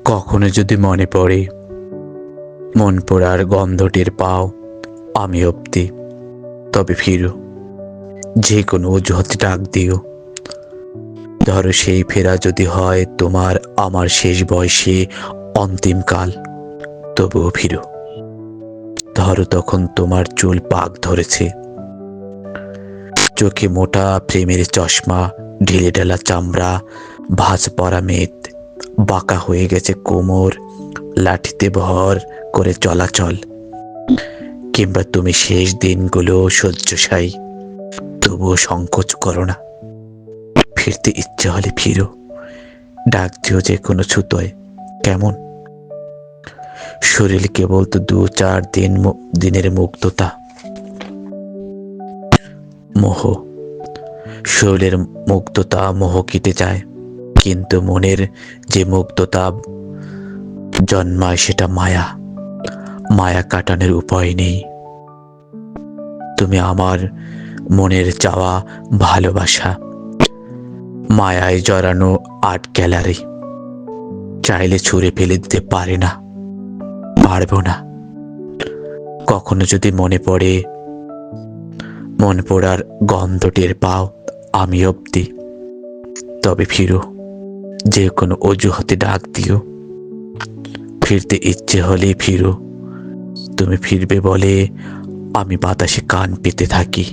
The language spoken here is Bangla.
কখনো যদি মনে পড়ে, মন পোড়ার গন্ধ টের পাও আমি অব্দি, তবে ফিরো। যে কোনো অজুহাতে ডাক দিও। ধরো সেই ফেরা যদি হয় তোমার আমার শেষ বয়সে, অন্তিমকাল, তবুও ফিরো। ধরো তখন তোমার চুল পাক ধরেছে, চোখে মোটা প্রেমের চশমা, ঢিলে ঢালা চামড়া, ভাঁজ পরা মেদ, বাঁকা হয়ে গেছে কোমর, লাঠিতে ভর করে চলাচল। কিংবা তুমি শেষ দিনগুলো শয্যশায়ী, তবুও সংকোচ করো না। ফিরতে ইচ্ছে হলে ফিরো, ডাক দিও যে কোনো ছুতোয়, কেমন? শরীর কেবল তো 2-4 দিনের মুগ্ধতা, মোহ। শরীরের মুগ্ধতা মোহ কেটে যায়, কিন্তু মনের যে মুগ্ধতা জন্মায় সেটা মায়া। মায়া কাটানোর উপায় নেই। তুমি আমার মনের চাওয়া ভালোবাসা, মায়ায় জড়ানো আর্ট গ্যালারি। চাইলে ছুঁড়ে ফেলে দিতে পারে না, পারবো না। কখনো যদি মনে পড়ে, মন পোড়ার গন্ধ টের পাও আমি অব্দি, তবে ফিরো। যে কোনো অজুহাতে ডাক দিও। ফিরতে ইচ্ছে হলে ফিরো। তুমি ফিরবে বলে আমি বাতাসে কান পেতে থাকি।